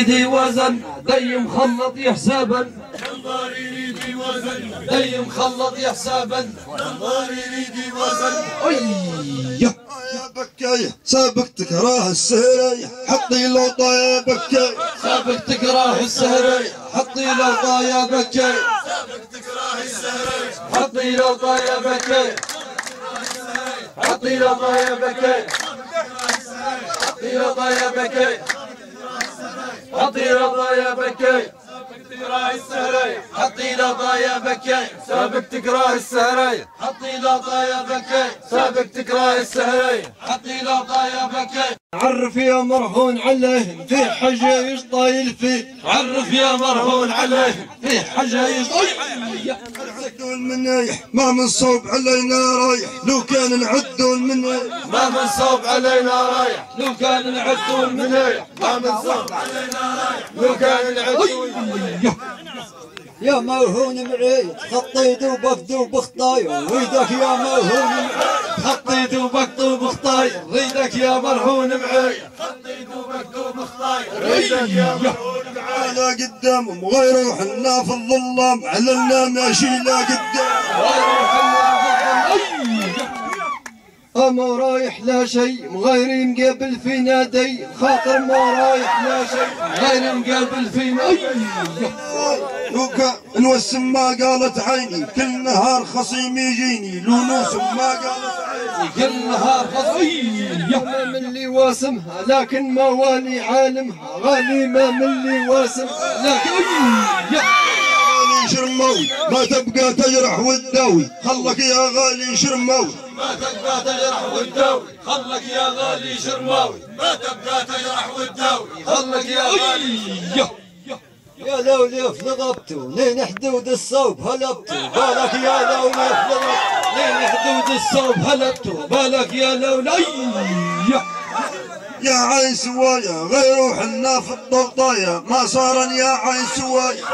يدي وزن دي مخلط يحسابا نظاري يريدي وزن دي مخلط يحسابا نظاري يريدي وزن يا بكاية سابق تكراه السهرية حطي لوطة يا بكاية سابق تكراه السهرية حطي لوطة يا بكاية سابق تكراه السهرية حطي لوطة يا بكاية حطي لوطة يا بكاية حطي لوطة يا بكاية حطي لوطة يا بكاية تكراه السهرية حطي لوطة يا بكاية سابق تكراه السهرية حطي لوطة يا بكاية سابق تكراه السهرية حطي لوطة يا بكاية عرف يا مرهون عليهم في حاجة يشطايل فيه عرف يا مرهون عليهم في حاجة يشطايل نعدوا المنايح ما من صوب علينا رايح لو كان نعدوا المنايح ما من صوب علينا رايح لو كان نعدوا المنايح ما من صوب علينا رايح لو كان نعدوا المنايح يا موهون معيد خطيت وبفد وبخطاير ويدك يا موهون معيد خطيت وبقط وبخطاير ريدك يا مرهون معي خطيت وبكتب خطاير ريدك يا مرهون على قدامهم غير حنا في الظلام علنا ماشي لا قدام ما رايح لا شيء مغير مقابل في نادي خاطر ما رايح لا شيء غير مقابل فينا لوكا نوسم ما قالت عيني كل نهار خصيم يجيني لو نوسم ما قالت عيني كل نهار خصية ما من اللي واسمها لكن ما والي عالمها غالي ما من اللي واسمها لكن غالي شرموي ما تبقى تجرح وتداوي خلك يا غالي شرموي ما تبقى تجرح وتداوي خلك يا غالي شرماوي ما تبقى تجرح وتداوي خلك يا غالي يا لوليف لغبتو لين حدود الصوب هلبتو بالك يا لوليف لغبتو لين حدود الصوب هلبتو بالك يا لولي يا عين سوايا غير حنا في الضبطايا ما صار يا عين سوايا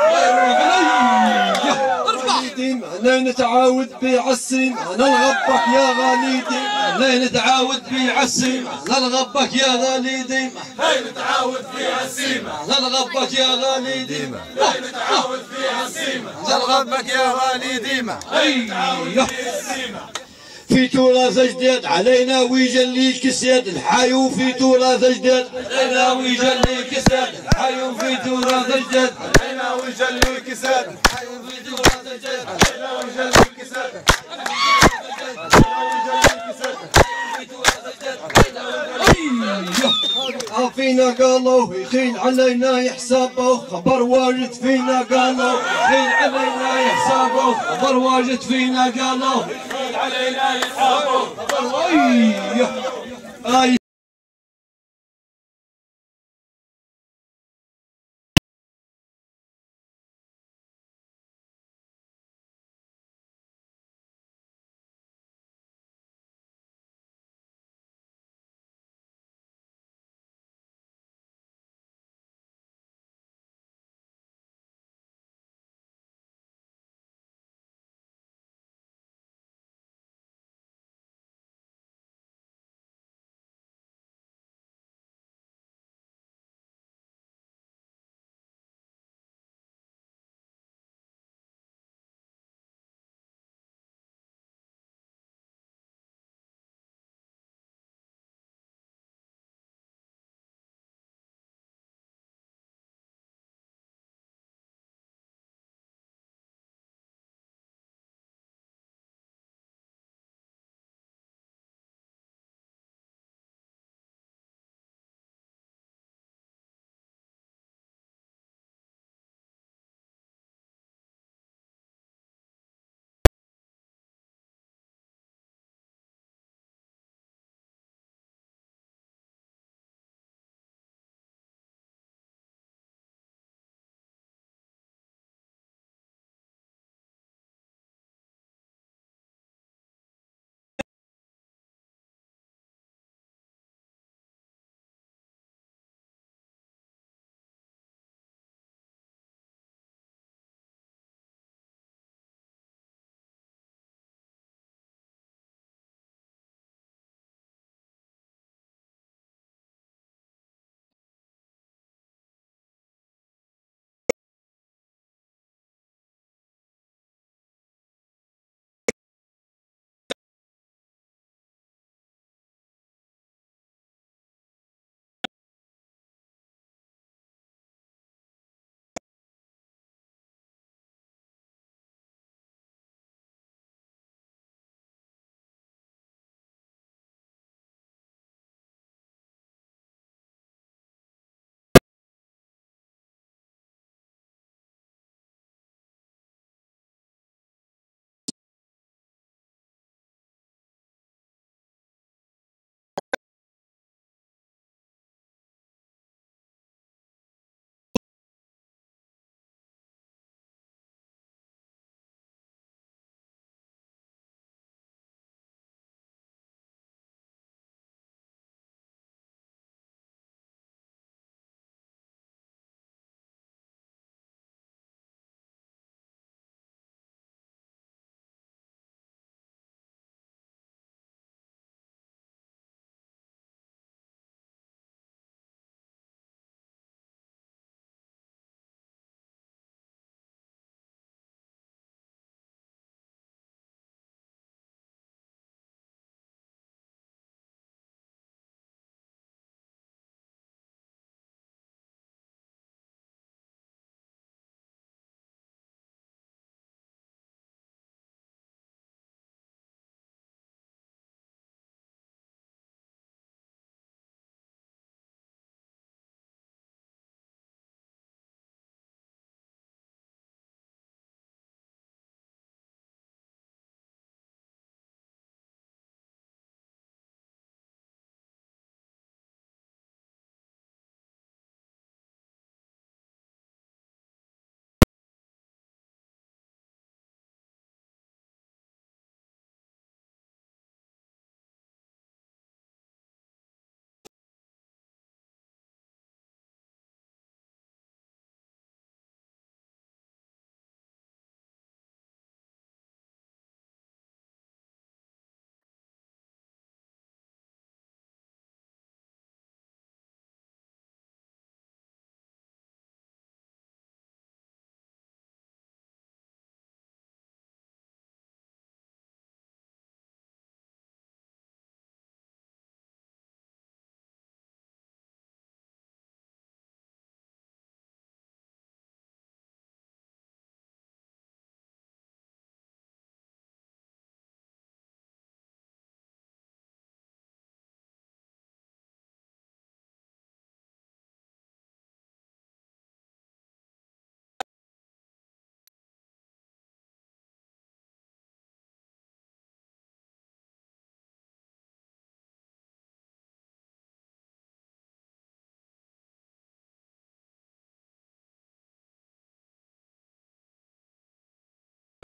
ديما لين تعاود بعسيم انا الغبك يا غالي ديما لين تعاود في عالسيمة للغبك يا غالي ديمة هاي تعاود فيها السيمة للغبك يا غالي ديمة هاي تعاود فيها السيمة للغبك يا غالي ديمة ايوه في تراث جديد علينا ويجليك كسيد الحيو في تراث جديد علينا ويجلي كساد حيو في تراث جدد علينا ويجلي كساد حيو في تراث جدد علينا ويجلي كساد فينا قالوا يخيل علينا يحسابه خبر واجد فينا قالوا خيل علينا يحسابه خبر واجد فينا قالوا علينا يحسابه اي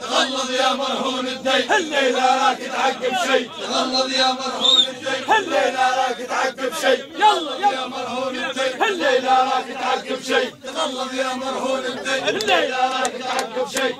تغلظ يا مرهون الدين الليلة راك تعقب شي تغلظ يا مرهون الدين الليلة راك تعقب شي يلا يا مرهون الدين الليلة راك تعقب شي تغلظ يا مرهون الدين الليلة راك تعقب شي